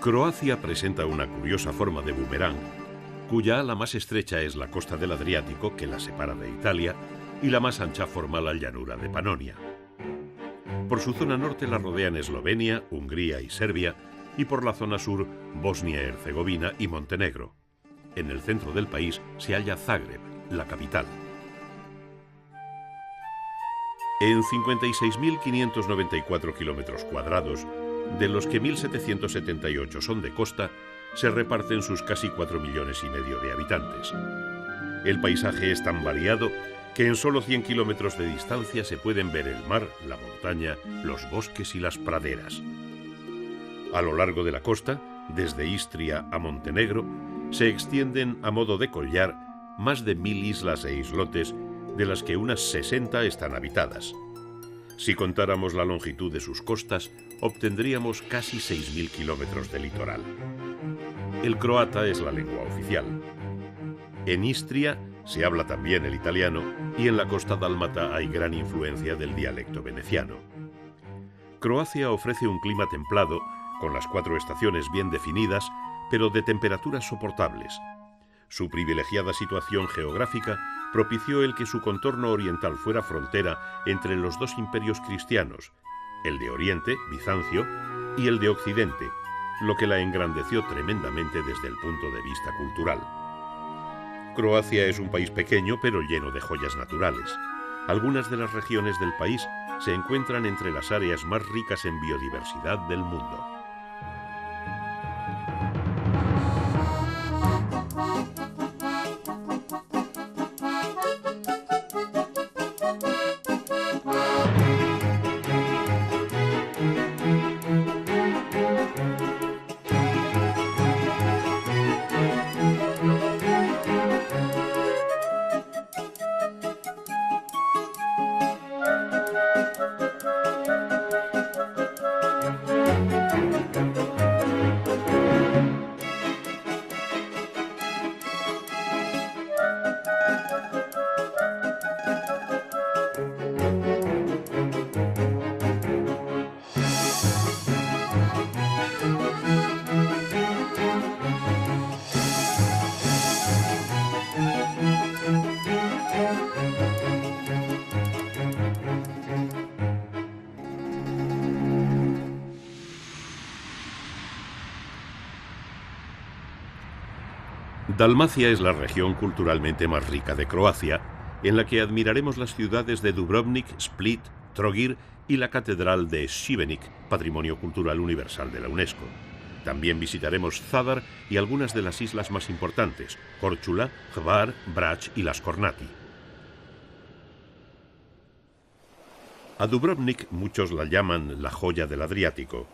Croacia presenta una curiosa forma de boomerang, cuya ala más estrecha es la costa del Adriático, que la separa de Italia, y la más ancha forma la llanura de Panonia. Por su zona norte la rodean Eslovenia, Hungría y Serbia, y por la zona sur Bosnia-Herzegovina y Montenegro. En el centro del país se halla Zagreb, la capital. En 56.594 kilómetros cuadrados, de los que 1.778 son de costa, se reparten sus casi 4,5 millones de habitantes. El paisaje es tan variado que en solo 100 kilómetros de distancia se pueden ver el mar, la montaña, los bosques y las praderas. A lo largo de la costa, desde Istria a Montenegro, se extienden a modo de collar más de 1.000 islas e islotes, de las que unas 60 están habitadas. Si contáramos la longitud de sus costas, obtendríamos casi 6.000 kilómetros de litoral. El croata es la lengua oficial. En Istria se habla también el italiano y en la costa dálmata hay gran influencia del dialecto veneciano. Croacia ofrece un clima templado, con las 4 estaciones bien definidas, pero de temperaturas soportables. Su privilegiada situación geográfica propició el que su contorno oriental fuera frontera entre los dos imperios cristianos, el de Oriente, Bizancio, y el de Occidente, lo que la engrandeció tremendamente desde el punto de vista cultural. Croacia es un país pequeño pero lleno de joyas naturales. Algunas de las regiones del país se encuentran entre las áreas más ricas en biodiversidad del mundo. Dalmacia es la región culturalmente más rica de Croacia, en la que admiraremos las ciudades de Dubrovnik, Split, Trogir y la Catedral de Šibenik, Patrimonio Cultural Universal de la UNESCO. También visitaremos Zadar y algunas de las islas más importantes, Korčula, Hvar, Brač y las Kornati. A Dubrovnik muchos la llaman la joya del Adriático.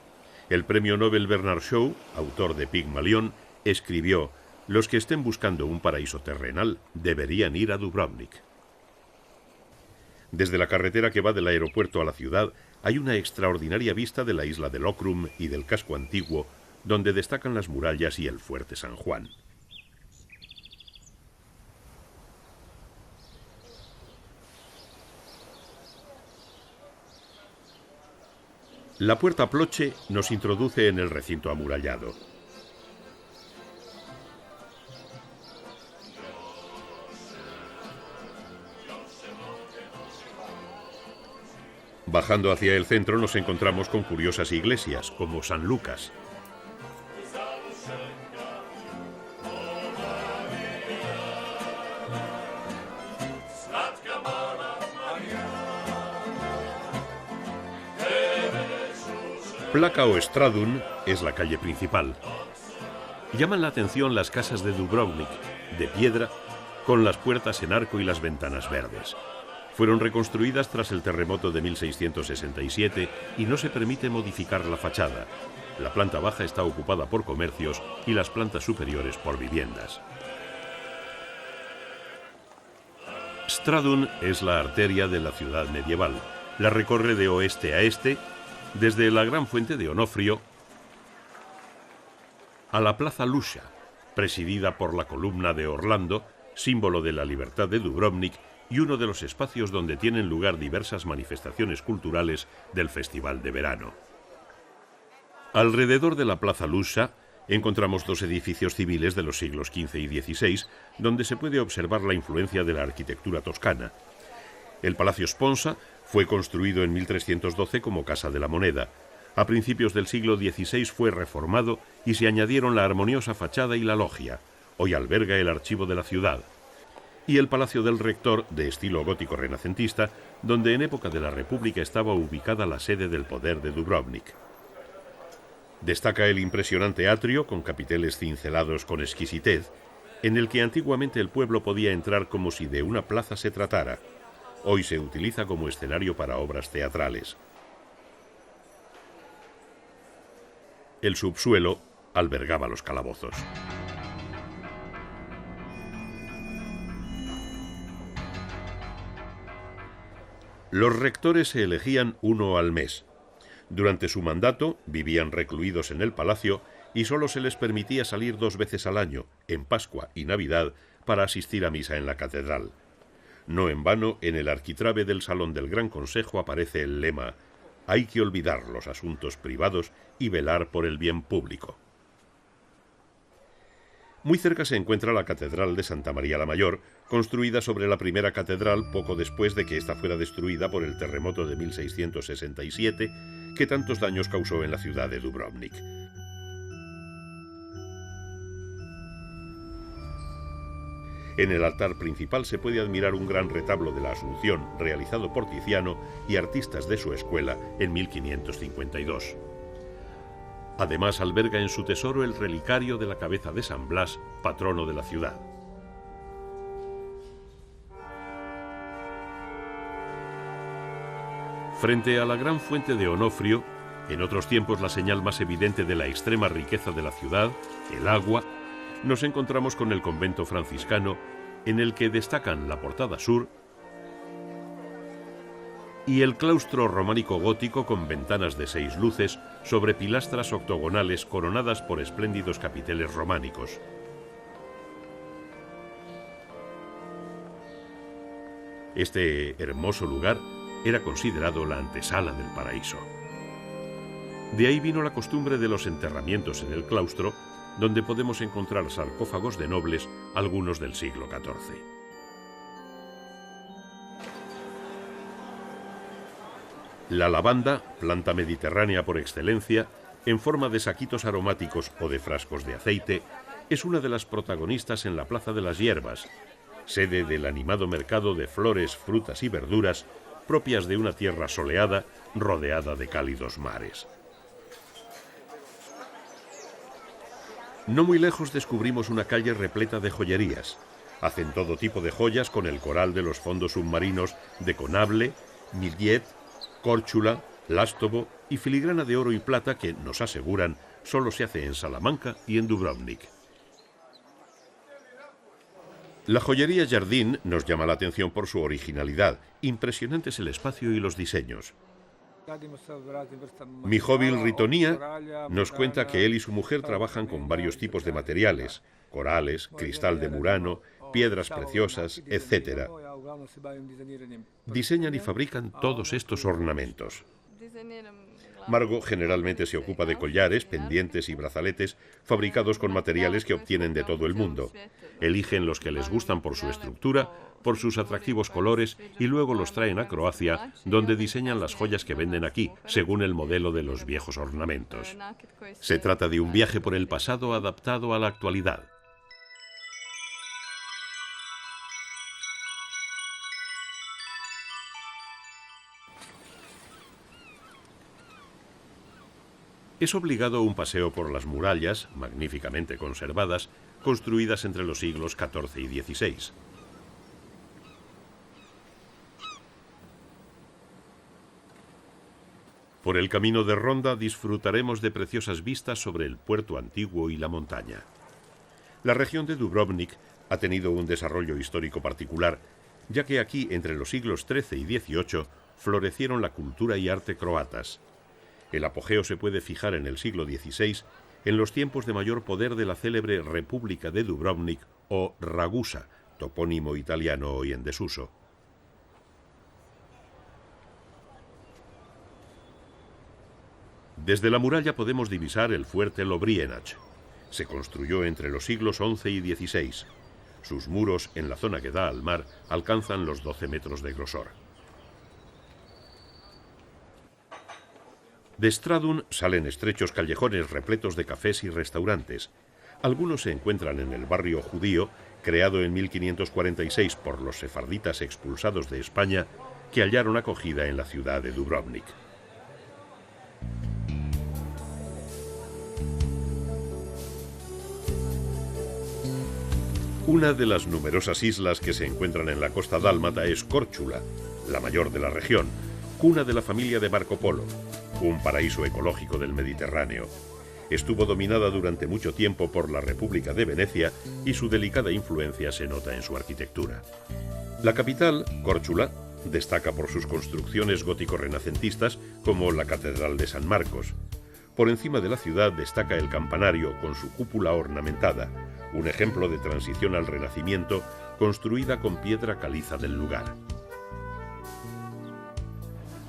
El premio Nobel Bernard Shaw, autor de Pigmalión, escribió: «Los que estén buscando un paraíso terrenal deberían ir a Dubrovnik». Desde la carretera que va del aeropuerto a la ciudad hay una extraordinaria vista de la isla de Lokrum y del casco antiguo, donde destacan las murallas y el fuerte San Juan. La puerta Ploče nos introduce en el recinto amurallado. Bajando hacia el centro nos encontramos con curiosas iglesias, como San Lucas. Placa o Stradun es la calle principal. Llaman la atención las casas de Dubrovnik, de piedra, con las puertas en arco y las ventanas verdes. Fueron reconstruidas tras el terremoto de 1667 y no se permite modificar la fachada. La planta baja está ocupada por comercios y las plantas superiores por viviendas. Stradun es la arteria de la ciudad medieval. La recorre de oeste a este, desde la gran fuente de Onofrio a la plaza Lusha, presidida por la columna de Orlando, símbolo de la libertad de Dubrovnik, y uno de los espacios donde tienen lugar diversas manifestaciones culturales del Festival de Verano. Alrededor de la Plaza Lusha encontramos dos edificios civiles de los siglos XV y XVI, donde se puede observar la influencia de la arquitectura toscana. El Palacio Sponsa fue construido en 1312 como Casa de la Moneda. A principios del siglo XVI fue reformado y se añadieron la armoniosa fachada y la logia. Hoy alberga el archivo de la ciudad. Y el Palacio del Rector, de estilo gótico renacentista, donde en época de la República estaba ubicada la sede del poder de Dubrovnik. Destaca el impresionante atrio, con capiteles cincelados con exquisitez, en el que antiguamente el pueblo podía entrar como si de una plaza se tratara. Hoy se utiliza como escenario para obras teatrales. El subsuelo albergaba los calabozos. Los rectores se elegían uno al mes. Durante su mandato vivían recluidos en el palacio y solo se les permitía salir 2 veces al año, en Pascua y Navidad, para asistir a misa en la catedral. No en vano, en el arquitrabe del Salón del Gran Consejo aparece el lema: «Hay que olvidar los asuntos privados y velar por el bien público». Muy cerca se encuentra la Catedral de Santa María la Mayor, construida sobre la primera catedral poco después de que ésta fuera destruida por el terremoto de 1667, que tantos daños causó en la ciudad de Dubrovnik. En el altar principal se puede admirar un gran retablo de la Asunción, realizado por Tiziano y artistas de su escuela en 1552. Además, alberga en su tesoro el relicario de la cabeza de San Blas, patrono de la ciudad. Frente a la gran fuente de Onofrio, en otros tiempos la señal más evidente de la extrema riqueza de la ciudad, el agua, nos encontramos con el convento franciscano, en el que destacan la portada sur y el claustro románico gótico con ventanas de 6 luces sobre pilastras octogonales coronadas por espléndidos capiteles románicos. Este hermoso lugar era considerado la antesala del paraíso. De ahí vino la costumbre de los enterramientos en el claustro, donde podemos encontrar sarcófagos de nobles, algunos del siglo XIV. La lavanda, planta mediterránea por excelencia, en forma de saquitos aromáticos o de frascos de aceite, es una de las protagonistas en la Plaza de las Hierbas, sede del animado mercado de flores, frutas y verduras propias de una tierra soleada rodeada de cálidos mares. No muy lejos descubrimos una calle repleta de joyerías. Hacen todo tipo de joyas con el coral de los fondos submarinos de Conable, Millet, Córchula, Lástovo y filigrana de oro y plata que, nos aseguran, solo se hace en Salamanca y en Dubrovnik. La joyería Jardín nos llama la atención por su originalidad. Impresionantes el espacio y los diseños. Mihovil Ritonia nos cuenta que él y su mujer trabajan con varios tipos de materiales: corales, cristal de Murano, piedras preciosas, etc. Diseñan y fabrican todos estos ornamentos. Margot generalmente se ocupa de collares, pendientes y brazaletes fabricados con materiales que obtienen de todo el mundo. Eligen los que les gustan por su estructura, por sus atractivos colores y luego los traen a Croacia, donde diseñan las joyas que venden aquí, según el modelo de los viejos ornamentos. Se trata de un viaje por el pasado adaptado a la actualidad. Es obligado un paseo por las murallas, magníficamente conservadas, construidas entre los siglos XIV y XVI. Por el camino de ronda disfrutaremos de preciosas vistas sobre el puerto antiguo y la montaña. La región de Dubrovnik ha tenido un desarrollo histórico particular, ya que aquí, entre los siglos XIII y XVIII, florecieron la cultura y arte croatas. El apogeo se puede fijar en el siglo XVI, en los tiempos de mayor poder de la célebre República de Dubrovnik o Ragusa, topónimo italiano hoy en desuso. Desde la muralla podemos divisar el fuerte Lobrienach. Se construyó entre los siglos XI y XVI. Sus muros, en la zona que da al mar, alcanzan los 12 metros de grosor. De Stradun salen estrechos callejones repletos de cafés y restaurantes. Algunos se encuentran en el barrio judío, creado en 1546 por los sefarditas expulsados de España, que hallaron acogida en la ciudad de Dubrovnik. Una de las numerosas islas que se encuentran en la costa dálmata es Córchula, la mayor de la región, cuna de la familia de Marco Polo, un paraíso ecológico del Mediterráneo. Estuvo dominada durante mucho tiempo por la República de Venecia y su delicada influencia se nota en su arquitectura. La capital, Córchula, destaca por sus construcciones gótico-renacentistas como la Catedral de San Marcos. Por encima de la ciudad destaca el campanario con su cúpula ornamentada, un ejemplo de transición al Renacimiento construida con piedra caliza del lugar.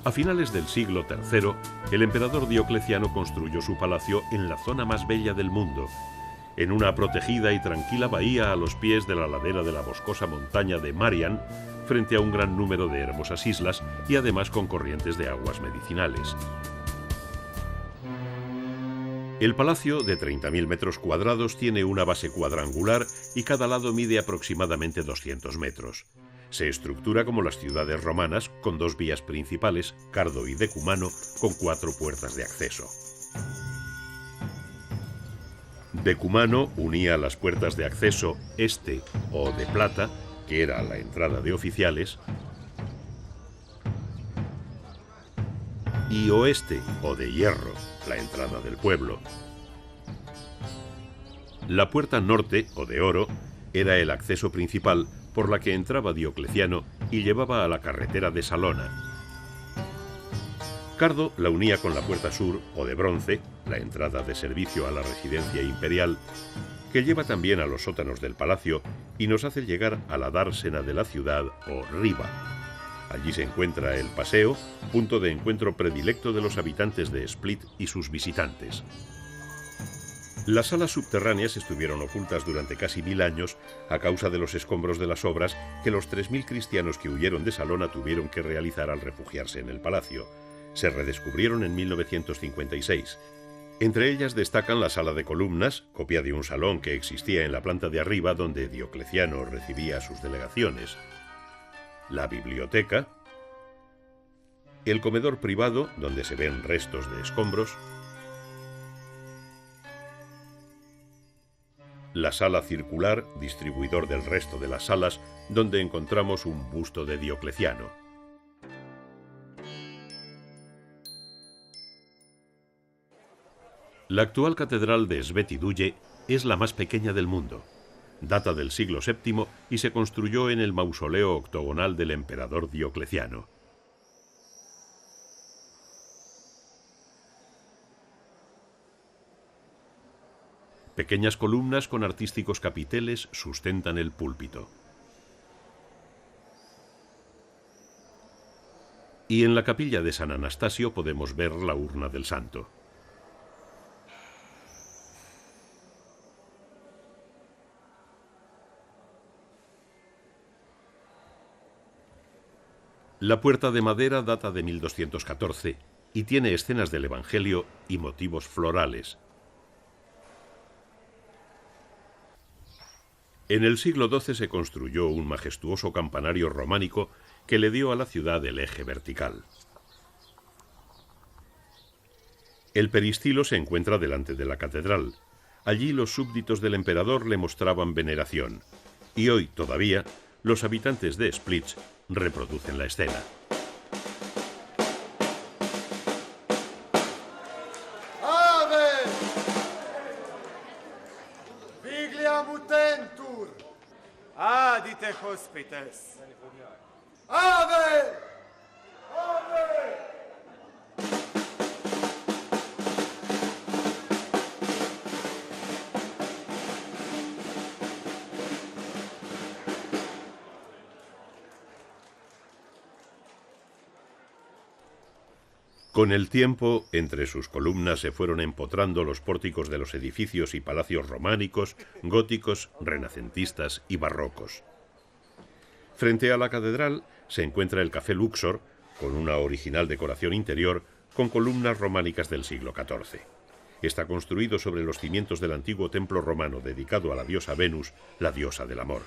A finales del siglo III, el emperador Diocleciano construyó su palacio en la zona más bella del mundo, en una protegida y tranquila bahía a los pies de la ladera de la boscosa montaña de Marian, frente a un gran número de hermosas islas y además con corrientes de aguas medicinales. El palacio, de 30.000 metros cuadrados, tiene una base cuadrangular y cada lado mide aproximadamente 200 metros. Se estructura como las ciudades romanas, con 2 vías principales, Cardo y Decumano, con 4 puertas de acceso. Decumano unía las puertas de acceso este o de plata, que era la entrada de oficiales, y oeste o de hierro, la entrada del pueblo. La puerta norte o de oro era el acceso principal por la que entraba Diocleciano y llevaba a la carretera de Salona. Cardo la unía con la puerta sur o de bronce, la entrada de servicio a la residencia imperial, que lleva también a los sótanos del palacio y nos hace llegar a la dársena de la ciudad o riba. Allí se encuentra el paseo, punto de encuentro predilecto de los habitantes de Split y sus visitantes. Las salas subterráneas estuvieron ocultas durante casi 1000 años a causa de los escombros de las obras que los 3000 cristianos que huyeron de Salona tuvieron que realizar al refugiarse en el palacio. Se redescubrieron en 1956. Entre ellas destacan la sala de columnas, copia de un salón que existía en la planta de arriba donde Diocleciano recibía a sus delegaciones, la biblioteca, el comedor privado donde se ven restos de escombros, la sala circular, distribuidor del resto de las salas, donde encontramos un busto de Diocleciano. La actual catedral de Sveti Duje es la más pequeña del mundo. Data del siglo VII y se construyó en el mausoleo octogonal del emperador Diocleciano. Pequeñas columnas con artísticos capiteles sustentan el púlpito. Y en la capilla de San Anastasio podemos ver la urna del santo. La puerta de madera data de 1214 y tiene escenas del Evangelio y motivos florales. En el siglo XII se construyó un majestuoso campanario románico que le dio a la ciudad el eje vertical. El peristilo se encuentra delante de la catedral. Allí los súbditos del emperador le mostraban veneración. Y hoy, todavía, los habitantes de Split reproducen la escena. Ave! Vigliam utentur! Adite hospites! Ave! Ave! Con el tiempo, entre sus columnas se fueron empotrando los pórticos de los edificios y palacios románicos, góticos, renacentistas y barrocos. Frente a la catedral se encuentra el Café Luxor, con una original decoración interior con columnas románicas del siglo XIV. Está construido sobre los cimientos del antiguo templo romano dedicado a la diosa Venus, la diosa del amor.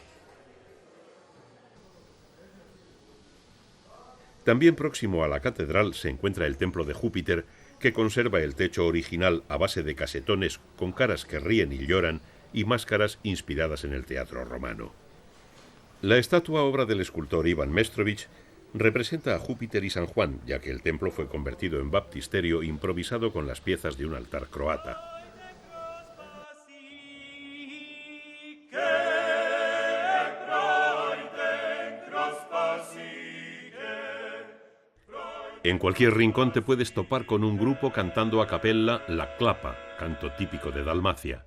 También próximo a la catedral se encuentra el templo de Júpiter, que conserva el techo original a base de casetones con caras que ríen y lloran y máscaras inspiradas en el teatro romano. La estatua, obra del escultor Ivan Mestrovich, representa a Júpiter y San Juan, ya que el templo fue convertido en baptisterio improvisado con las piezas de un altar croata. En cualquier rincón te puedes topar con un grupo cantando a capella la clapa, canto típico de Dalmacia.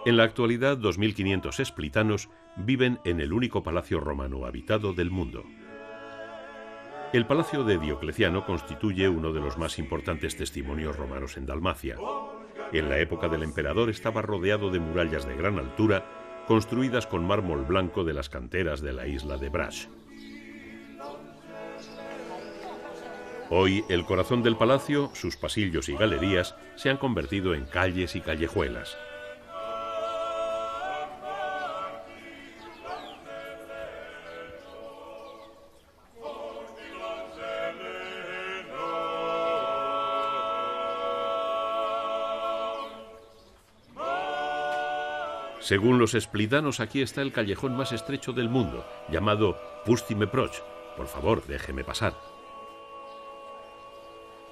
En la actualidad, 2.500 esplitanos viven en el único palacio romano habitado del mundo. El palacio de Diocleciano constituye uno de los más importantes testimonios romanos en Dalmacia. En la época del emperador estaba rodeado de murallas de gran altura, construidas con mármol blanco de las canteras de la isla de Brač. Hoy, el corazón del palacio, sus pasillos y galerías, se han convertido en calles y callejuelas. Según los esplitanos, aquí está el callejón más estrecho del mundo, llamado Pustime Proch. Por favor, déjeme pasar.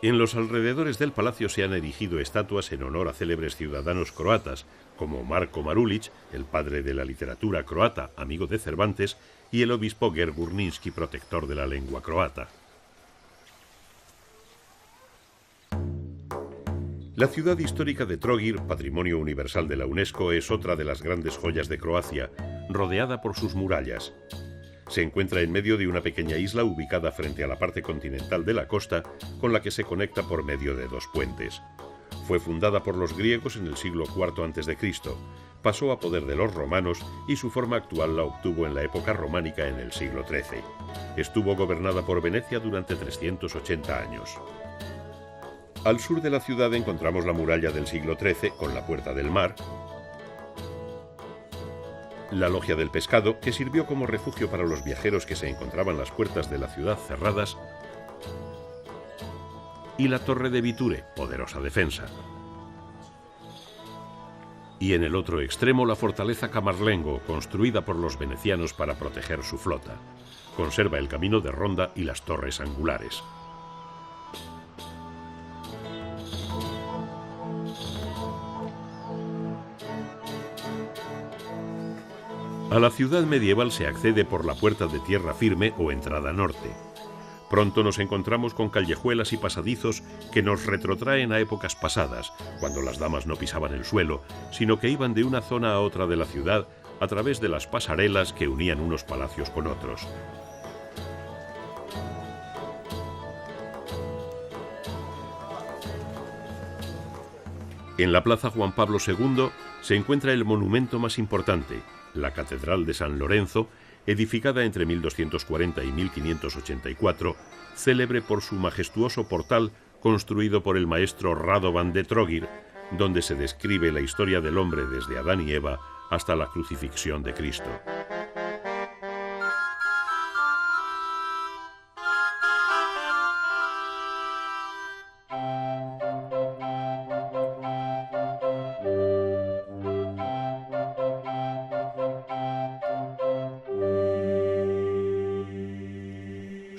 En los alrededores del palacio se han erigido estatuas en honor a célebres ciudadanos croatas, como Marko Marulić, el padre de la literatura croata, amigo de Cervantes, y el obispo Ger Gurninski, protector de la lengua croata. La ciudad histórica de Trogir, Patrimonio Universal de la UNESCO, es otra de las grandes joyas de Croacia, rodeada por sus murallas. Se encuentra en medio de una pequeña isla ubicada frente a la parte continental de la costa, con la que se conecta por medio de dos puentes. Fue fundada por los griegos en el siglo IV a.C., pasó a poder de los romanos y su forma actual la obtuvo en la época románica en el siglo XIII. Estuvo gobernada por Venecia durante 380 años. Al sur de la ciudad encontramos la muralla del siglo XIII con la Puerta del Mar, la Logia del Pescado, que sirvió como refugio para los viajeros que se encontraban las puertas de la ciudad cerradas, y la Torre de Viture, poderosa defensa. Y en el otro extremo la fortaleza Camarlengo, construida por los venecianos para proteger su flota. Conserva el camino de ronda y las torres angulares. A la ciudad medieval se accede por la puerta de tierra firme o entrada norte. Pronto nos encontramos con callejuelas y pasadizos que nos retrotraen a épocas pasadas, cuando las damas no pisaban el suelo, sino que iban de una zona a otra de la ciudad a través de las pasarelas que unían unos palacios con otros. En la Plaza Juan Pablo II se encuentra el monumento más importante, la Catedral de San Lorenzo, edificada entre 1240 y 1584, célebre por su majestuoso portal construido por el maestro Radovan de Trogir, donde se describe la historia del hombre desde Adán y Eva hasta la crucifixión de Cristo.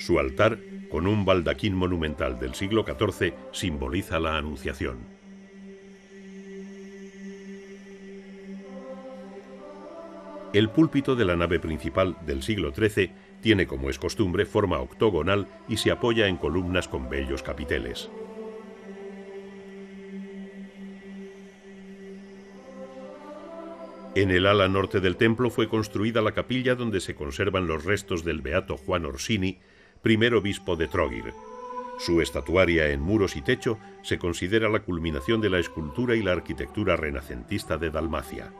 Su altar, con un baldaquín monumental del siglo XIV, simboliza la Anunciación. El púlpito de la nave principal del siglo XIII tiene, como es costumbre, forma octogonal y se apoya en columnas con bellos capiteles. En el ala norte del templo fue construida la capilla donde se conservan los restos del beato Juan Orsini, primer obispo de Trogir. Su estatuaria en muros y techo se considera la culminación de la escultura y la arquitectura renacentista de Dalmacia.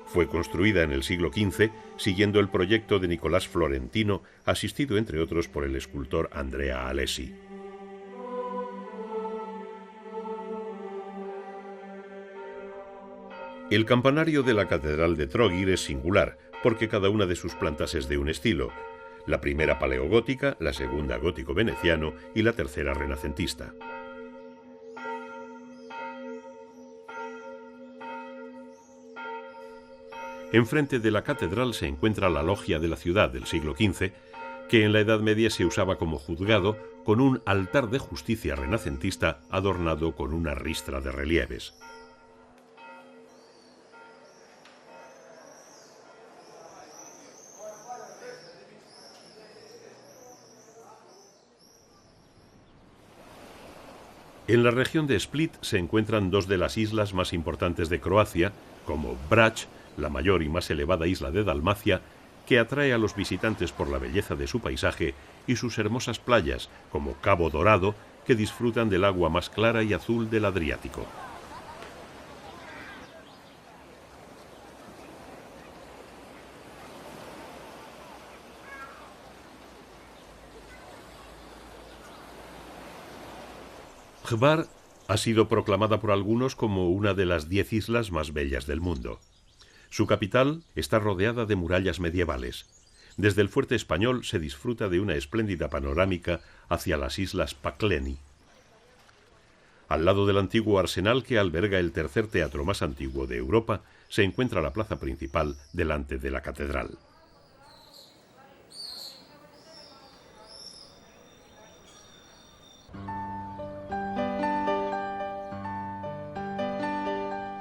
Fue construida en el siglo XV siguiendo el proyecto de Nicolás Florentino, asistido entre otros por el escultor Andrea Alesi. El campanario de la Catedral de Trogir es singular, porque cada una de sus plantas es de un estilo: la primera paleogótica, la segunda gótico-veneciano y la tercera renacentista. Enfrente de la catedral se encuentra la logia de la ciudad del siglo XV, que en la Edad Media se usaba como juzgado, con un altar de justicia renacentista adornado con una ristra de relieves. En la región de Split se encuentran dos de las islas más importantes de Croacia, como Brač, la mayor y más elevada isla de Dalmacia, que atrae a los visitantes por la belleza de su paisaje y sus hermosas playas, como Cabo Dorado, que disfrutan del agua más clara y azul del Adriático. Hvar ha sido proclamada por algunos como una de las 10 islas más bellas del mundo. Su capital está rodeada de murallas medievales. Desde el fuerte español se disfruta de una espléndida panorámica hacia las islas Pakleni. Al lado del antiguo arsenal, que alberga el tercer teatro más antiguo de Europa, se encuentra la plaza principal delante de la catedral.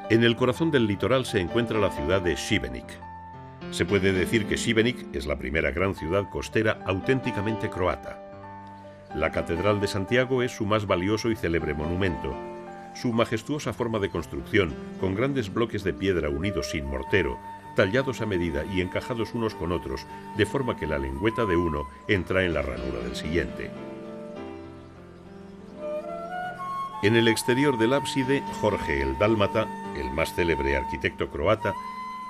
En el corazón del litoral se encuentra la ciudad de Šibenik. Se puede decir que Šibenik es la primera gran ciudad costera auténticamente croata. La Catedral de Santiago es su más valioso y célebre monumento. Su majestuosa forma de construcción, con grandes bloques de piedra unidos sin mortero, tallados a medida y encajados unos con otros, de forma que la lengüeta de uno entra en la ranura del siguiente. En el exterior del ábside, Jorge el Dálmata, el más célebre arquitecto croata,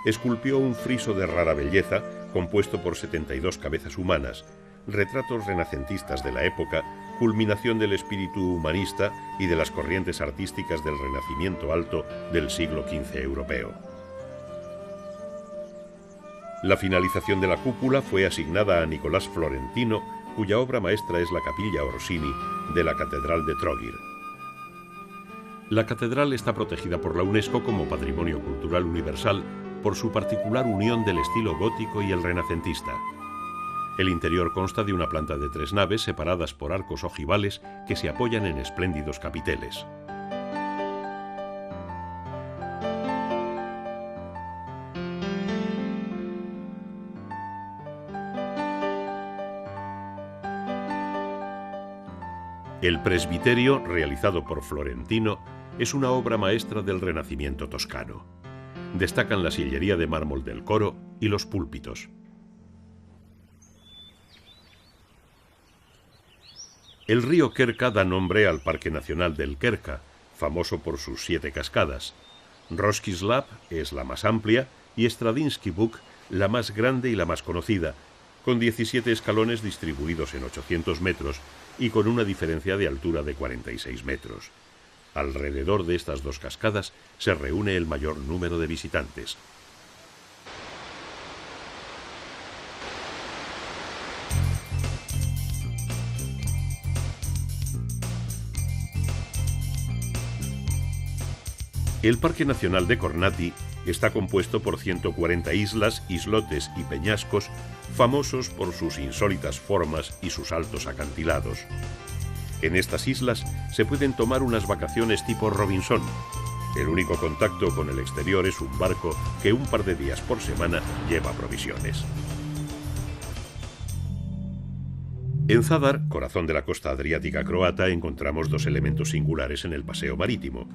esculpió un friso de rara belleza compuesto por 72 cabezas humanas, retratos renacentistas de la época, culminación del espíritu humanista y de las corrientes artísticas del Renacimiento alto del siglo XV europeo. La finalización de la cúpula fue asignada a Nicolás Florentino, cuya obra maestra es la Capilla Orsini de la Catedral de Trogir. La catedral está protegida por la UNESCO como Patrimonio Cultural Universal por su particular unión del estilo gótico y el renacentista. El interior consta de una planta de 3 naves separadas por arcos ojivales que se apoyan en espléndidos capiteles. El presbiterio, realizado por Florentino, es una obra maestra del Renacimiento toscano. Destacan la sillería de mármol del coro y los púlpitos. El río Kerka da nombre al Parque Nacional del Kerka, famoso por sus 7 cascadas. Roskislav es la más amplia y Stradinsky Buk la más grande y la más conocida, con 17 escalones distribuidos en 800 metros y con una diferencia de altura de 46 metros. Alrededor de estas 2 cascadas se reúne el mayor número de visitantes. El Parque Nacional de Kornati está compuesto por 140 islas, islotes y peñascos famosos por sus insólitas formas y sus altos acantilados. En estas islas se pueden tomar unas vacaciones tipo Robinson. El único contacto con el exterior es un barco que un par de días por semana lleva provisiones. En Zadar, corazón de la costa adriática croata, encontramos 2 elementos singulares en el paseo marítimo.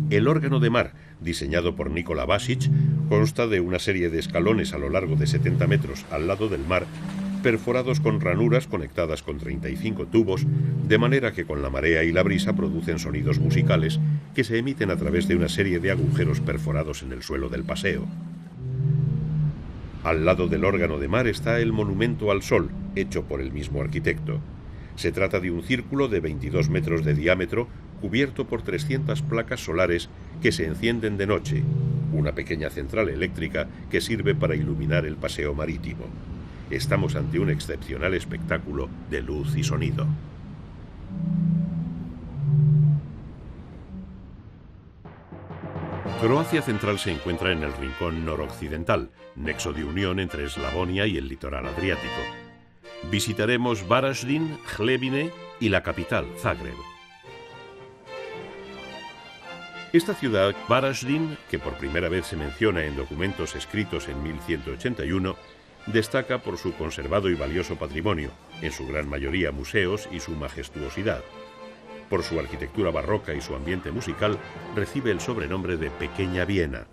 El órgano de mar, diseñado por Nikola Vasic, Consta de una serie de escalones a lo largo de 70 metros al lado del mar, perforados con ranuras conectadas con 35 tubos, de manera que con la marea y la brisa producen sonidos musicales que se emiten a través de una serie de agujeros perforados en el suelo del paseo. Al lado del órgano de mar está el Monumento al Sol, hecho por el mismo arquitecto. Se trata de un círculo de 22 metros de diámetro, cubierto por 300 placas solares que se encienden de noche, una pequeña central eléctrica que sirve para iluminar el paseo marítimo. Estamos ante un excepcional espectáculo de luz y sonido. Croacia Central se encuentra en el rincón noroccidental, nexo de unión entre Eslavonia y el litoral adriático. Visitaremos Varaždin, Hlebine y la capital, Zagreb. Esta ciudad, Varaždin, que por primera vez se menciona en documentos escritos en 1181, destaca por su conservado y valioso patrimonio, en su gran mayoría museos y su majestuosidad. Por su arquitectura barroca y su ambiente musical, recibe el sobrenombre de Pequeña Viena.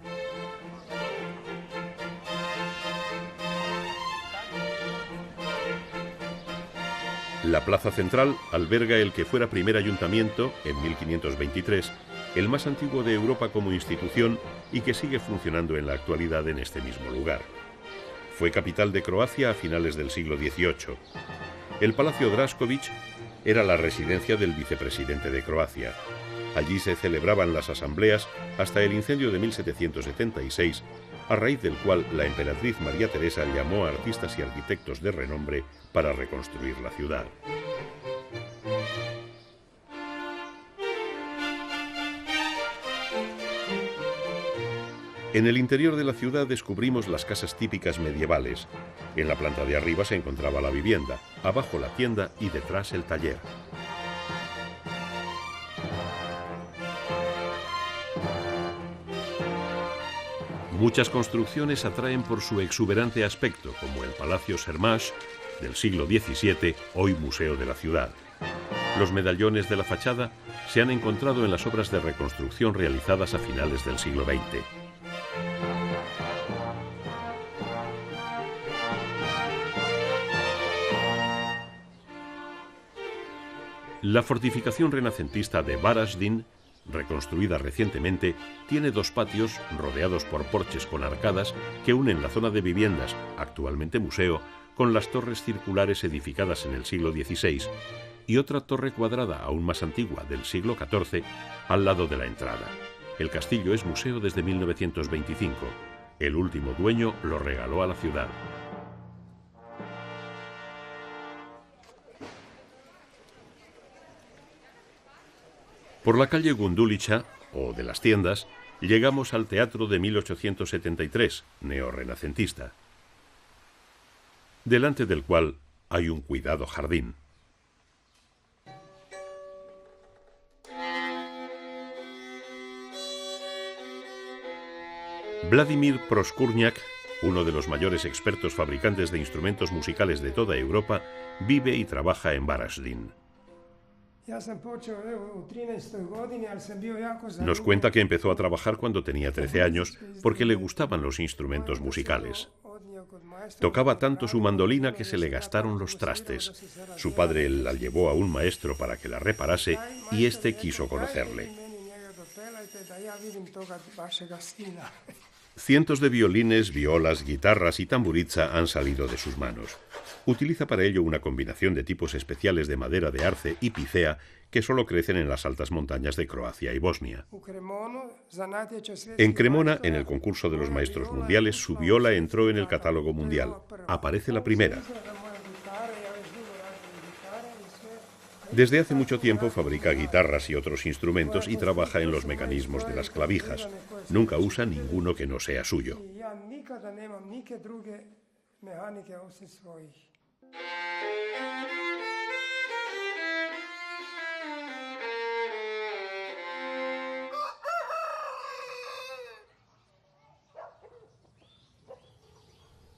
La plaza central alberga el que fuera primer ayuntamiento, en 1523, el más antiguo de Europa como institución y que sigue funcionando en la actualidad en este mismo lugar. Fue capital de Croacia a finales del siglo XVIII. El Palacio Drašković era la residencia del vicepresidente de Croacia. Allí se celebraban las asambleas hasta el incendio de 1776, a raíz del cual la emperatriz María Teresa llamó a artistas y arquitectos de renombre para reconstruir la ciudad. En el interior de la ciudad descubrimos las casas típicas medievales. En la planta de arriba se encontraba la vivienda, abajo la tienda y detrás el taller. Muchas construcciones atraen por su exuberante aspecto, como el Palacio Šermáš del siglo XVII, hoy museo de la ciudad. Los medallones de la fachada se han encontrado en las obras de reconstrucción realizadas a finales del siglo XX. La fortificación renacentista de Varaždin, reconstruida recientemente, tiene dos patios rodeados por porches con arcadas que unen la zona de viviendas, actualmente museo, con las torres circulares edificadas en el siglo XVI y otra torre cuadrada aún más antigua del siglo XIV al lado de la entrada. El castillo es museo desde 1925. El último dueño lo regaló a la ciudad. Por la calle Gundulica, o de las tiendas, llegamos al teatro de 1873, neorrenacentista, delante del cual hay un cuidado jardín. Vladimir Proskurnjak, uno de los mayores expertos fabricantes de instrumentos musicales de toda Europa, vive y trabaja en Varaždin. Nos cuenta que empezó a trabajar cuando tenía 13 años porque le gustaban los instrumentos musicales. Tocaba tanto su mandolina que se le gastaron los trastes. Su padre la llevó a un maestro para que la reparase y éste quiso conocerle. Cientos de violines, violas, guitarras y tamburiza han salido de sus manos. Utiliza para ello una combinación de tipos especiales de madera de arce y picea que solo crecen en las altas montañas de Croacia y Bosnia. En Cremona, en el concurso de los maestros mundiales, su viola entró en el catálogo mundial. Aparece la primera. Desde hace mucho tiempo fabrica guitarras y otros instrumentos y trabaja en los mecanismos de las clavijas. Nunca usa ninguno que no sea suyo.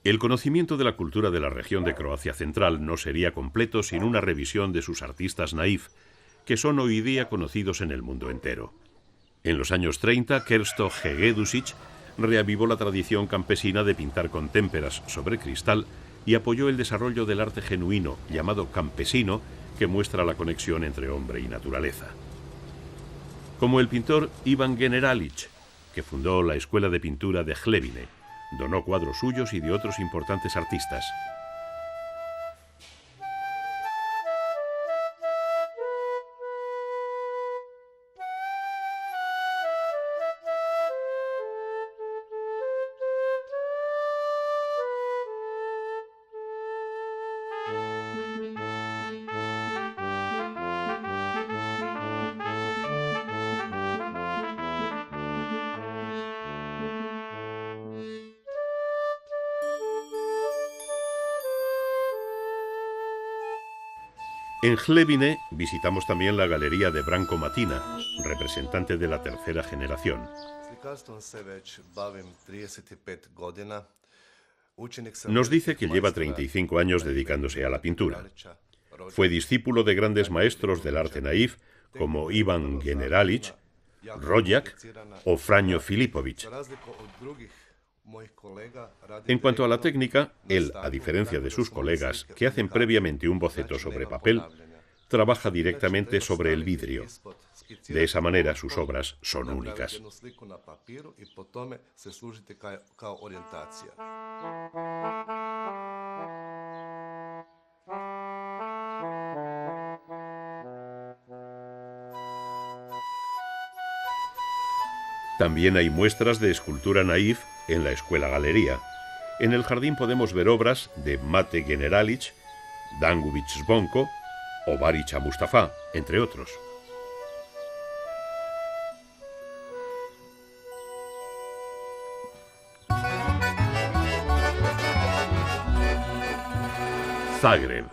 El conocimiento de la cultura de la región de Croacia Central no sería completo sin una revisión de sus artistas naif, que son hoy día conocidos en el mundo entero. En los años 30, Krsto Hegedusich reavivó la tradición campesina de pintar con témperas sobre cristal y apoyó el desarrollo del arte genuino, llamado campesino, que muestra la conexión entre hombre y naturaleza. Como el pintor Ivan Generalic, que fundó la Escuela de Pintura de Hlebine, donó cuadros suyos y de otros importantes artistas. En Hlebine visitamos también la galería de Branko Matina, representante de la tercera generación. Nos dice que lleva 35 años dedicándose a la pintura. Fue discípulo de grandes maestros del arte naif como Ivan Generalic, Rojak o Franjo Filipović. En cuanto a la técnica, él, a diferencia de sus colegas que hacen previamente un boceto sobre papel, trabaja directamente sobre el vidrio. De esa manera sus obras son únicas. También hay muestras de escultura naif en la Escuela Galería. En el jardín podemos ver obras de Mate Generalic, Dangubić Zvonko o Barića Mustafa, entre otros. Zagreb.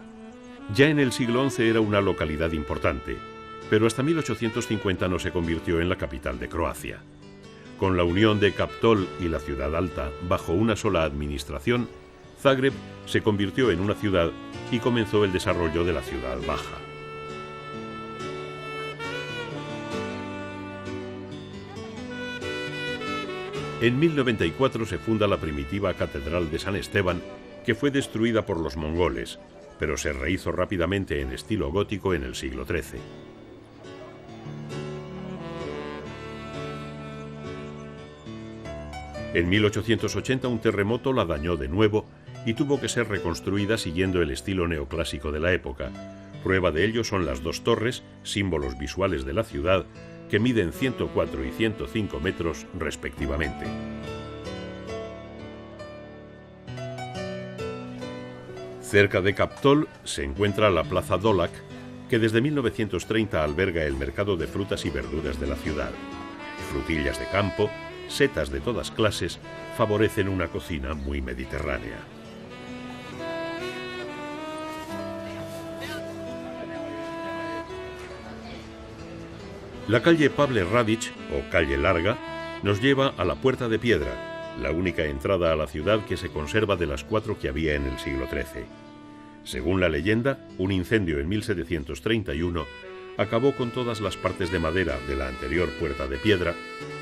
Ya en el siglo XI era una localidad importante, pero hasta 1850 no se convirtió en la capital de Croacia. Con la unión de Kaptol y la ciudad alta bajo una sola administración, Zagreb se convirtió en una ciudad y comenzó el desarrollo de la ciudad baja. En 1094 se funda la primitiva Catedral de San Esteban, que fue destruida por los mongoles, pero se rehizo rápidamente en estilo gótico en el siglo XIII. En 1880 un terremoto la dañó de nuevo y tuvo que ser reconstruida siguiendo el estilo neoclásico de la época. Prueba de ello son las dos torres, símbolos visuales de la ciudad, que miden 104 y 105 metros respectivamente. Cerca de Kaptol se encuentra la Plaza Dolak, que desde 1930 alberga el mercado de frutas y verduras de la ciudad. Frutillas de campo, setas de todas clases, favorecen una cocina muy mediterránea. La calle Pavle Radić, o calle Larga, nos lleva a la Puerta de Piedra, la única entrada a la ciudad que se conserva de las 4 que había en el siglo XIII. Según la leyenda, un incendio en 1731 acabó con todas las partes de madera de la anterior Puerta de Piedra,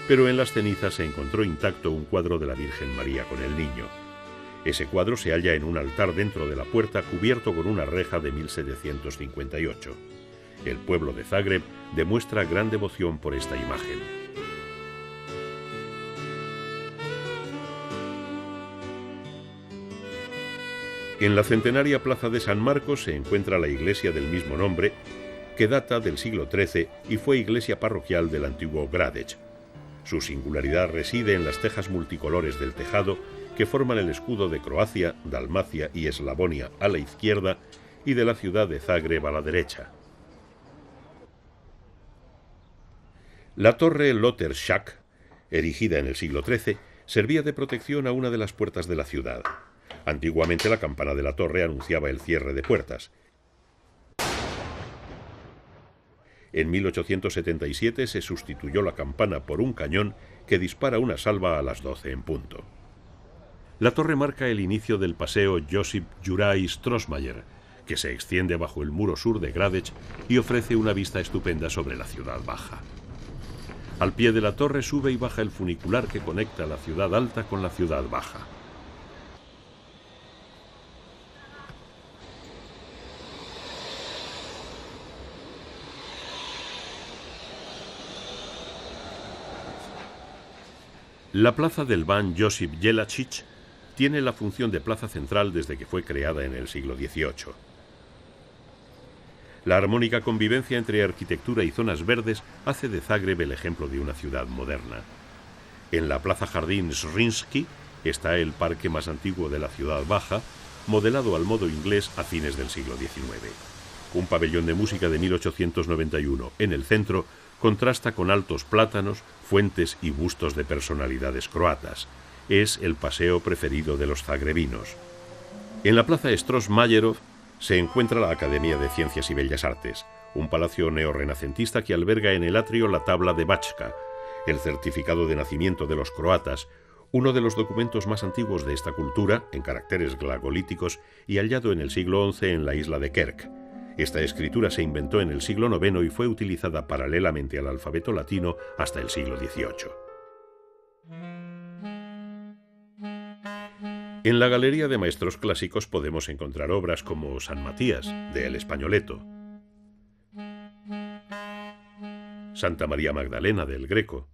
pero en las cenizas se encontró intacto un cuadro de la Virgen María con el Niño. Ese cuadro se halla en un altar dentro de la puerta cubierto con una reja de 1758. El pueblo de Zagreb demuestra gran devoción por esta imagen. En la centenaria Plaza de San Marcos se encuentra la iglesia del mismo nombre, que data del siglo XIII y fue iglesia parroquial del antiguo Gradec. Su singularidad reside en las tejas multicolores del tejado que forman el escudo de Croacia, Dalmacia y Eslavonia a la izquierda y de la ciudad de Zagreb a la derecha. La torre Loter Shak, erigida en el siglo XIII, servía de protección a una de las puertas de la ciudad. Antiguamente la campana de la torre anunciaba el cierre de puertas. En 1877 se sustituyó la campana por un cañón que dispara una salva a las 12 en punto. La torre marca el inicio del paseo Josip Juraj Strossmayer, que se extiende bajo el muro sur de Gradec y ofrece una vista estupenda sobre la ciudad baja. Al pie de la torre sube y baja el funicular que conecta la ciudad alta con la ciudad baja. La plaza del Ban Josip Jelačić tiene la función de plaza central desde que fue creada en el siglo XVIII. La armónica convivencia entre arquitectura y zonas verdes hace de Zagreb el ejemplo de una ciudad moderna. En la plaza Jardín Zrinski está el parque más antiguo de la ciudad baja, modelado al modo inglés a fines del siglo XIX. Un pabellón de música de 1891 en el centro contrasta con altos plátanos, fuentes y bustos de personalidades croatas. Es el paseo preferido de los zagrebinos. En la plaza Stros Majerov se encuentra la Academia de Ciencias y Bellas Artes, un palacio neorrenacentista que alberga en el atrio la tabla de Bačka, el certificado de nacimiento de los croatas, uno de los documentos más antiguos de esta cultura, en caracteres glagolíticos y hallado en el siglo XI en la isla de Krk. Esta escritura se inventó en el siglo IX y fue utilizada paralelamente al alfabeto latino hasta el siglo XVIII. En la Galería de Maestros Clásicos podemos encontrar obras como San Matías, de El Españoleto, Santa María Magdalena, del Greco,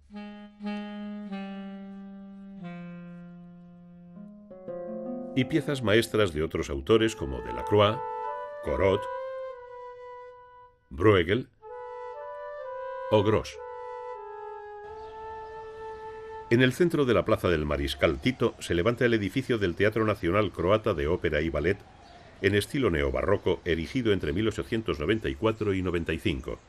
y piezas maestras de otros autores como Delacroix, Corot, Bruegel o Gros. En el centro de la plaza del Mariscal Tito se levanta el edificio del Teatro Nacional Croata de Ópera y Ballet, en estilo neobarroco, erigido entre 1894 y 95.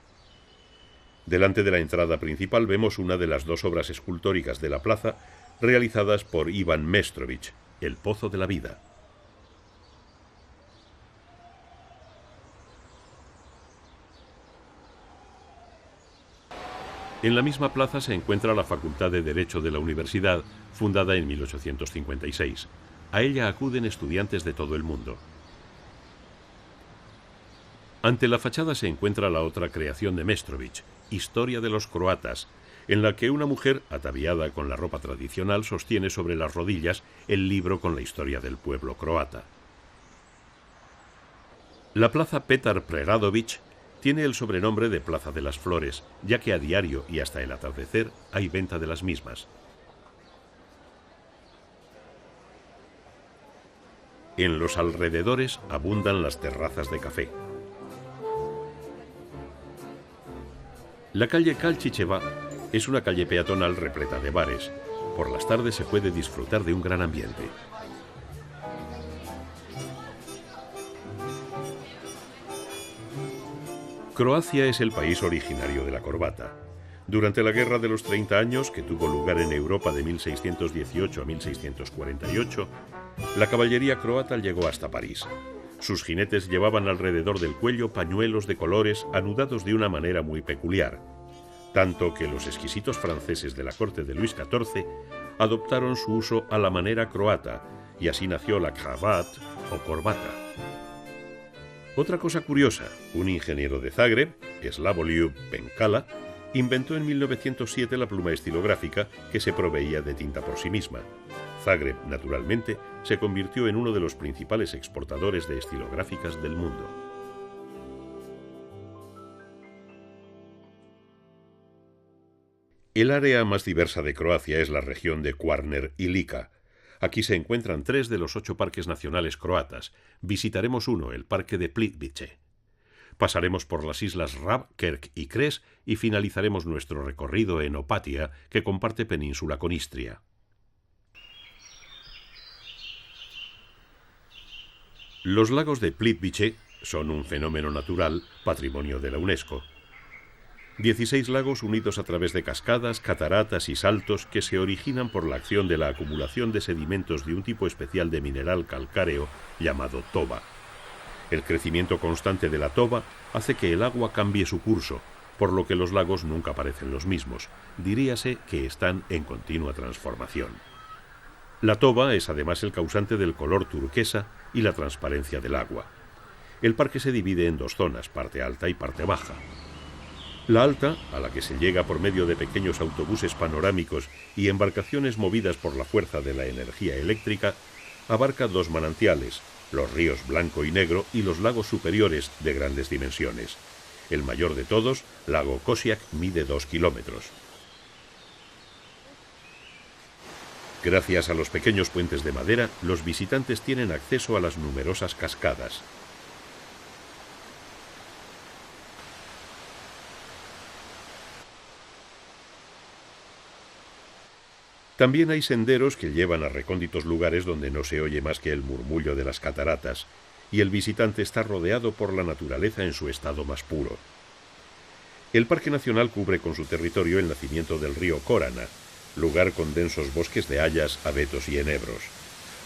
Delante de la entrada principal vemos una de las dos obras escultóricas de la plaza, realizadas por Ivan Mestrovich, El Pozo de la Vida. En la misma plaza se encuentra la Facultad de Derecho de la Universidad, fundada en 1856. A ella acuden estudiantes de todo el mundo. Ante la fachada se encuentra la otra creación de Mestrovich, Historia de los croatas, en la que una mujer, ataviada con la ropa tradicional, sostiene sobre las rodillas el libro con la historia del pueblo croata. La plaza Petar Preradović tiene el sobrenombre de Plaza de las Flores, ya que a diario y hasta el atardecer hay venta de las mismas. En los alrededores abundan las terrazas de café. La calle Kalchicheva es una calle peatonal repleta de bares. Por las tardes se puede disfrutar de un gran ambiente. Croacia es el país originario de la corbata. Durante la Guerra de los 30 años, que tuvo lugar en Europa de 1618 a 1648, la caballería croata llegó hasta París. Sus jinetes llevaban alrededor del cuello pañuelos de colores anudados de una manera muy peculiar, tanto que los exquisitos franceses de la corte de Luis XIV adoptaron su uso a la manera croata, y así nació la cravate o corbata. Otra cosa curiosa, un ingeniero de Zagreb, Slavoljub Penkala, inventó en 1907 la pluma estilográfica que se proveía de tinta por sí misma. Zagreb, naturalmente, se convirtió en uno de los principales exportadores de estilográficas del mundo. El área más diversa de Croacia es la región de Kvarner y Lika. Aquí se encuentran 3 de los 8 parques nacionales croatas. Visitaremos uno, el parque de Plitvice. Pasaremos por las islas Rab, Krk y Cres y finalizaremos nuestro recorrido en Opatija, que comparte península con Istria. Los lagos de Plitvice son un fenómeno natural, patrimonio de la UNESCO. 16 lagos unidos a través de cascadas, cataratas y saltos que se originan por la acción de la acumulación de sedimentos de un tipo especial de mineral calcáreo llamado toba. El crecimiento constante de la toba hace que el agua cambie su curso, por lo que los lagos nunca parecen los mismos. Diríase que están en continua transformación. La toba es además el causante del color turquesa y la transparencia del agua. El parque se divide en 2 zonas, parte alta y parte baja. La alta, a la que se llega por medio de pequeños autobuses panorámicos y embarcaciones movidas por la fuerza de la energía eléctrica, abarca 2 manantiales, los ríos Blanco y Negro y los lagos superiores de grandes dimensiones. El mayor de todos, lago Kosiak, mide 2 kilómetros. Gracias a los pequeños puentes de madera, los visitantes tienen acceso a las numerosas cascadas. También hay senderos que llevan a recónditos lugares donde no se oye más que el murmullo de las cataratas, y el visitante está rodeado por la naturaleza en su estado más puro. El Parque Nacional cubre con su territorio el nacimiento del río Korana, lugar con densos bosques de hayas, abetos y enebros.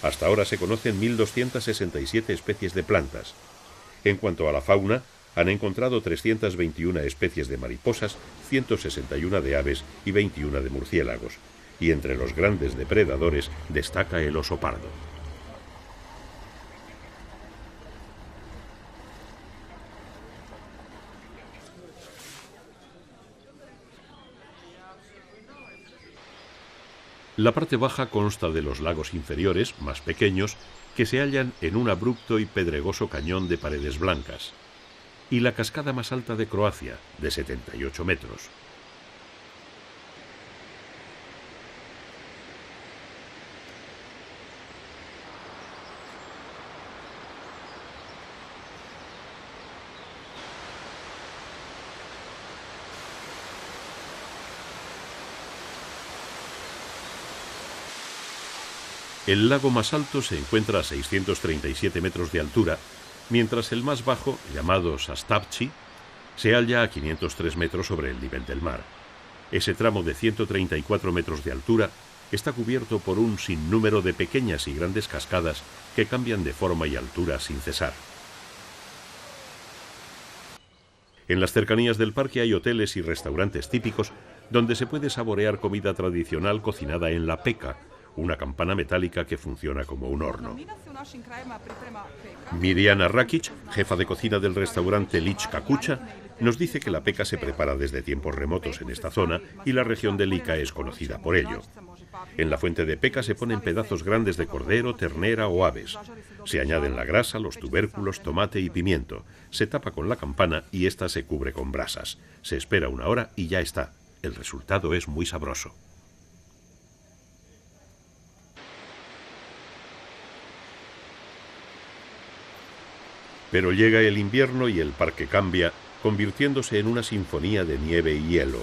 Hasta ahora se conocen 1.267 especies de plantas. En cuanto a la fauna, han encontrado 321 especies de mariposas, 161 de aves y 21 de murciélagos. Y entre los grandes depredadores destaca el oso pardo. La parte baja consta de los lagos inferiores, más pequeños, que se hallan en un abrupto y pedregoso cañón de paredes blancas, y la cascada más alta de Croacia, de 78 metros. El lago más alto se encuentra a 637 metros de altura, mientras el más bajo, llamado Sastavci, se halla a 503 metros sobre el nivel del mar. Ese tramo de 134 metros de altura está cubierto por un sinnúmero de pequeñas y grandes cascadas que cambian de forma y altura sin cesar. En las cercanías del parque hay hoteles y restaurantes típicos donde se puede saborear comida tradicional cocinada en la peka, una campana metálica que funciona como un horno. Mirjana Rakic, jefa de cocina del restaurante Lička Kuća, nos dice que la peka se prepara desde tiempos remotos en esta zona y la región de Lika es conocida por ello. En la fuente de peka se ponen pedazos grandes de cordero, ternera o aves. Se añaden la grasa, los tubérculos, tomate y pimiento. Se tapa con la campana y ésta se cubre con brasas. Se espera 1 hora y ya está. El resultado es muy sabroso. Pero llega el invierno y el parque cambia, convirtiéndose en una sinfonía de nieve y hielo.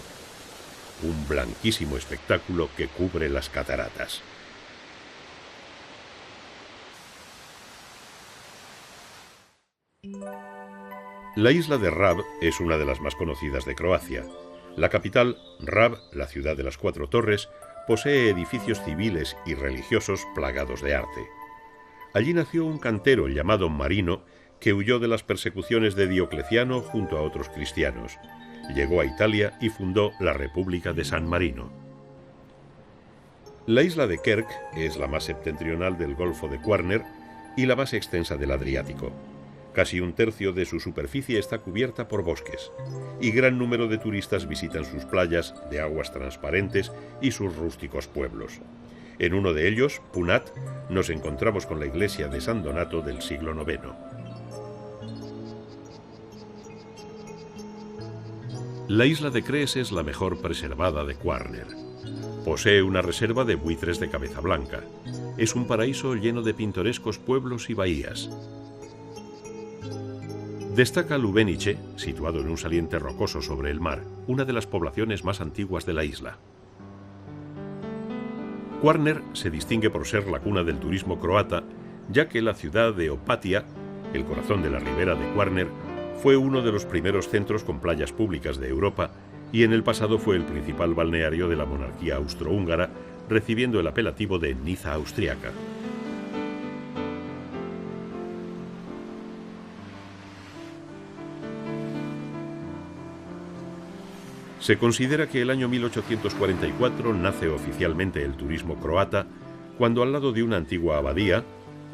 Un blanquísimo espectáculo que cubre las cataratas. La isla de Rab es una de las más conocidas de Croacia. La capital, Rab, la ciudad de las 4 torres, posee edificios civiles y religiosos plagados de arte. Allí nació un cantero llamado Marino, que huyó de las persecuciones de Diocleciano junto a otros cristianos. Llegó a Italia y fundó la República de San Marino. La isla de Kerk es la más septentrional del Golfo de Kvarner y la más extensa del Adriático. Casi 1/3 de su superficie está cubierta por bosques, y gran número de turistas visitan sus playas de aguas transparentes y sus rústicos pueblos. En uno de ellos, Punat, nos encontramos con la iglesia de San Donato del siglo IX. La isla de Cres es la mejor preservada de Kvarner. Posee una reserva de buitres de cabeza blanca. Es un paraíso lleno de pintorescos pueblos y bahías. Destaca Lubenice, situado en un saliente rocoso sobre el mar, una de las poblaciones más antiguas de la isla. Kvarner se distingue por ser la cuna del turismo croata, ya que la ciudad de Opatija, el corazón de la ribera de Kvarner, fue uno de los primeros centros con playas públicas de Europa y en el pasado fue el principal balneario de la monarquía austrohúngara, recibiendo el apelativo de Niza austriaca. Se considera que el año 1844 nace oficialmente el turismo croata, cuando al lado de una antigua abadía,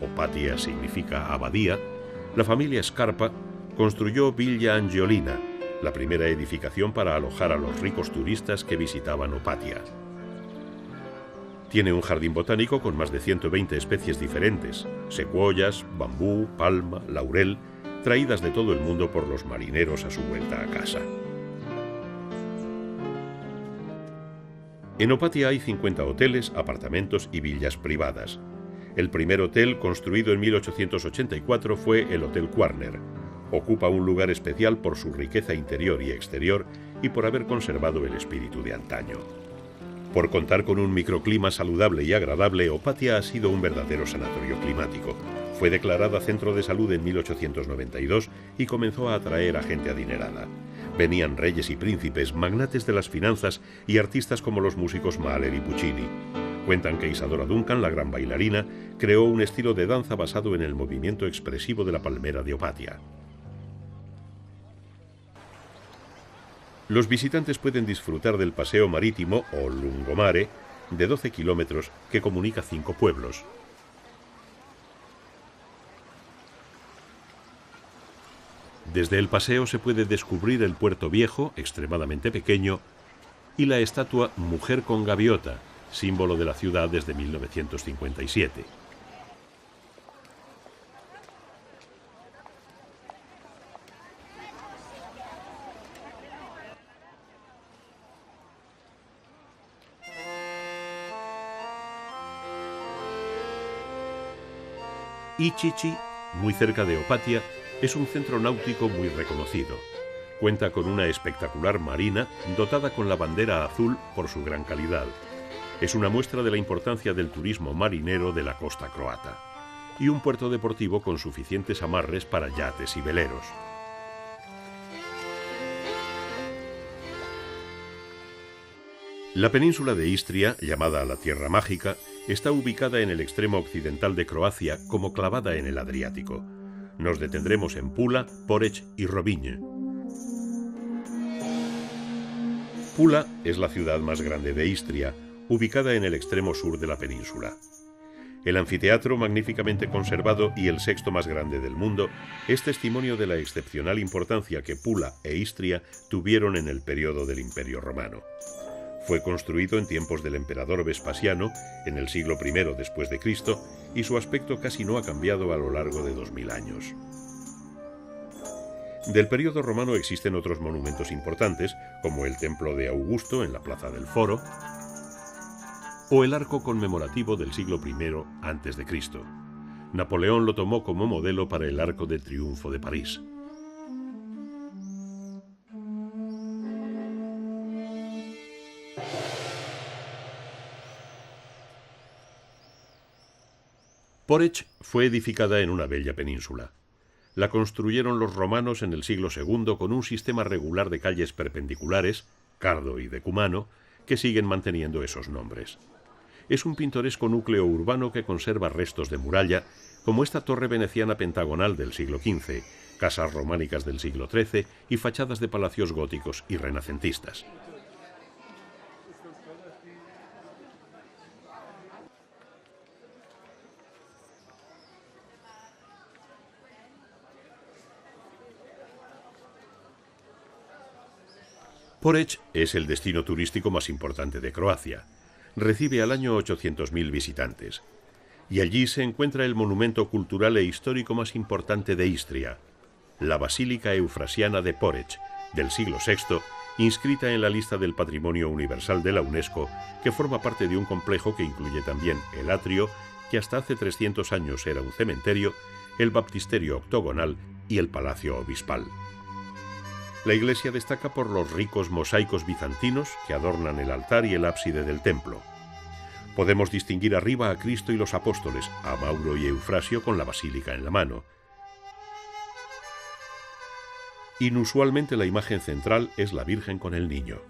Opatija significa abadía, la familia Scarpa construyó Villa Angiolina, la primera edificación para alojar a los ricos turistas que visitaban Opatia. Tiene un jardín botánico con más de 120 especies diferentes, secuoyas, bambú, palma, laurel, traídas de todo el mundo por los marineros a su vuelta a casa. En Opatia hay 50 hoteles, apartamentos y villas privadas. El primer hotel, construido en 1884, fue el Hotel Quarner. Ocupa un lugar especial por su riqueza interior y exterior y por haber conservado el espíritu de antaño. Por contar con un microclima saludable y agradable, Opatia ha sido un verdadero sanatorio climático. Fue declarada centro de salud en 1892 y comenzó a atraer a gente adinerada. Venían reyes y príncipes, magnates de las finanzas y artistas como los músicos Mahler y Puccini. Cuentan que Isadora Duncan, la gran bailarina, creó un estilo de danza basado en el movimiento expresivo de la palmera de Opatia. Los visitantes pueden disfrutar del paseo marítimo, o lungomare, de 12 kilómetros que comunica 5 pueblos. Desde el paseo se puede descubrir el puerto viejo, extremadamente pequeño, y la estatua Mujer con Gaviota, símbolo de la ciudad desde 1957. Ichichi, muy cerca de Opatia, es un centro náutico muy reconocido. Cuenta con una espectacular marina dotada con la bandera azul por su gran calidad. Es una muestra de la importancia del turismo marinero de la costa croata. Y un puerto deportivo con suficientes amarres para yates y veleros. La península de Istria, llamada la Tierra Mágica, está ubicada en el extremo occidental de Croacia, como clavada en el Adriático. Nos detendremos en Pula, Poreč y Rovinj. Pula es la ciudad más grande de Istria, ubicada en el extremo sur de la península. El anfiteatro, magníficamente conservado y el sexto más grande del mundo, es testimonio de la excepcional importancia que Pula e Istria tuvieron en el periodo del Imperio Romano. Fue construido en tiempos del emperador Vespasiano, en el siglo I después de Cristo, y su aspecto casi no ha cambiado a lo largo de 2000 años. Del periodo romano existen otros monumentos importantes, como el templo de Augusto en la plaza del Foro, o el arco conmemorativo del siglo I antes de Cristo. Napoleón lo tomó como modelo para el Arco de Triunfo de París. Poreč fue edificada en una bella península. La construyeron los romanos en el siglo II con un sistema regular de calles perpendiculares, Cardo y Decumano, que siguen manteniendo esos nombres. Es un pintoresco núcleo urbano que conserva restos de muralla, como esta torre veneciana pentagonal del siglo XV, casas románicas del siglo XIII y fachadas de palacios góticos y renacentistas. Poreč es el destino turístico más importante de Croacia. Recibe al año 800.000 visitantes. Y allí se encuentra el monumento cultural e histórico más importante de Istria, la Basílica Eufrasiana de Poreč, del siglo VI, inscrita en la lista del Patrimonio Universal de la UNESCO, que forma parte de un complejo que incluye también el atrio, que hasta hace 300 años era un cementerio, el baptisterio octogonal y el palacio obispal. La iglesia destaca por los ricos mosaicos bizantinos que adornan el altar y el ábside del templo. Podemos distinguir arriba a Cristo y los apóstoles, a Mauro y Eufrasio con la basílica en la mano. Inusualmente la imagen central es la Virgen con el Niño.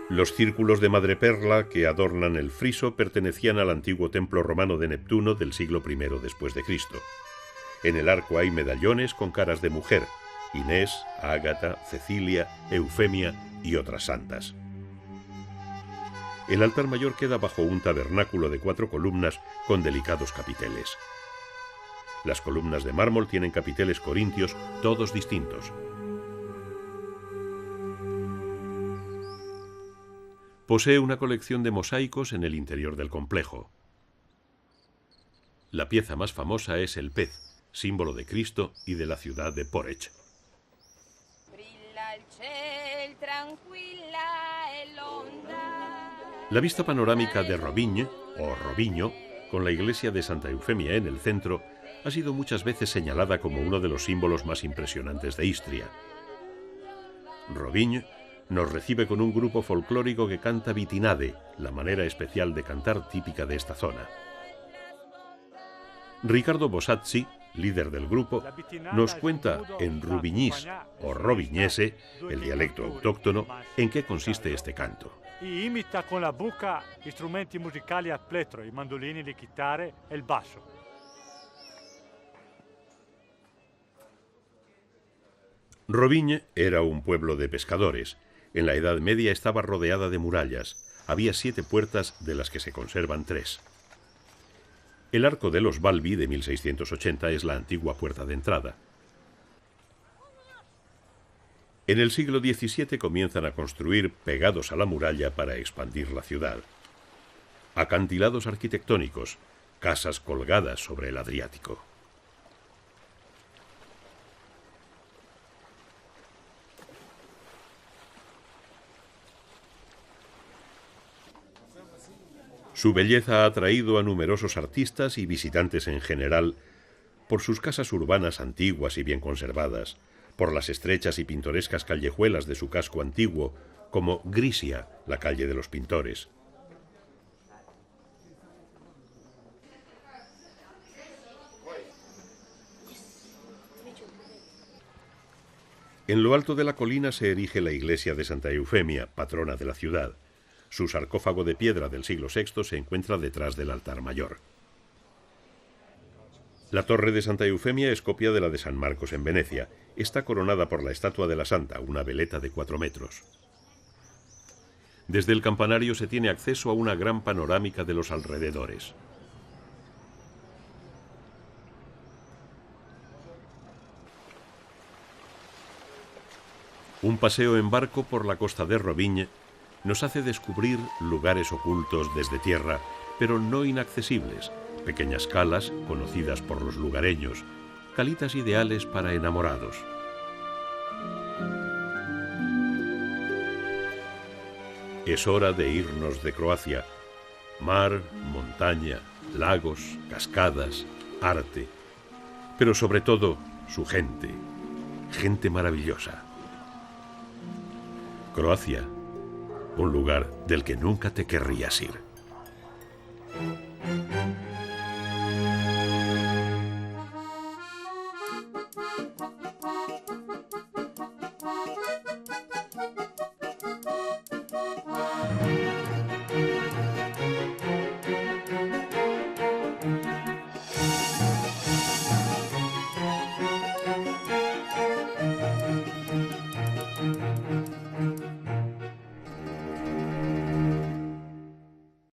Los círculos de madreperla que adornan el friso pertenecían al antiguo templo romano de Neptuno del siglo I después de Cristo. En el arco hay medallones con caras de mujer, Inés, Ágata, Cecilia, Eufemia y otras santas. El altar mayor queda bajo un tabernáculo de 4 columnas con delicados capiteles. Las columnas de mármol tienen capiteles corintios, todos distintos. Posee una colección de mosaicos en el interior del complejo. La pieza más famosa es el pez, símbolo de Cristo y de la ciudad de Porech. La vista panorámica de Rovigne, o Robinho, con la iglesia de Santa Eufemia en el centro, ha sido muchas veces señalada como uno de los símbolos más impresionantes de Istria. Rovigne nos recibe con un grupo folclórico que canta vitinade, la manera especial de cantar típica de esta zona. Riccardo Bossazzi, líder del grupo, nos cuenta en rubignís o rovignese, el dialecto autóctono, en qué consiste este canto. Y imita con la boca strumenti musicali a plettro, i mandolini, le chitarre e il basso. Rovigne era un pueblo de pescadores. En la Edad Media estaba rodeada de murallas. Había 7 puertas, de las que se conservan 3. El arco de los Balbi de 1680 es la antigua puerta de entrada. En el siglo XVII comienzan a construir pegados a la muralla para expandir la ciudad. Acantilados arquitectónicos, casas colgadas sobre el Adriático. Su belleza ha atraído a numerosos artistas y visitantes en general por sus casas urbanas antiguas y bien conservadas, por las estrechas y pintorescas callejuelas de su casco antiguo, como Grisia, la calle de los pintores. En lo alto de la colina se erige la iglesia de Santa Eufemia, patrona de la ciudad. Su sarcófago de piedra del siglo VI se encuentra detrás del altar mayor. La torre de Santa Eufemia es copia de la de San Marcos en Venecia. Está coronada por la estatua de la Santa, una veleta de 4 metros. Desde el campanario se tiene acceso a una gran panorámica de los alrededores. Un paseo en barco por la costa de Rovigne nos hace descubrir lugares ocultos desde tierra, pero no inaccesibles, pequeñas calas conocidas por los lugareños, calitas ideales para enamorados. Es hora de irnos de Croacia. Mar, montaña, lagos, cascadas, arte, pero sobre todo su gente, gente maravillosa. Croacia, un lugar del que nunca te querrías ir.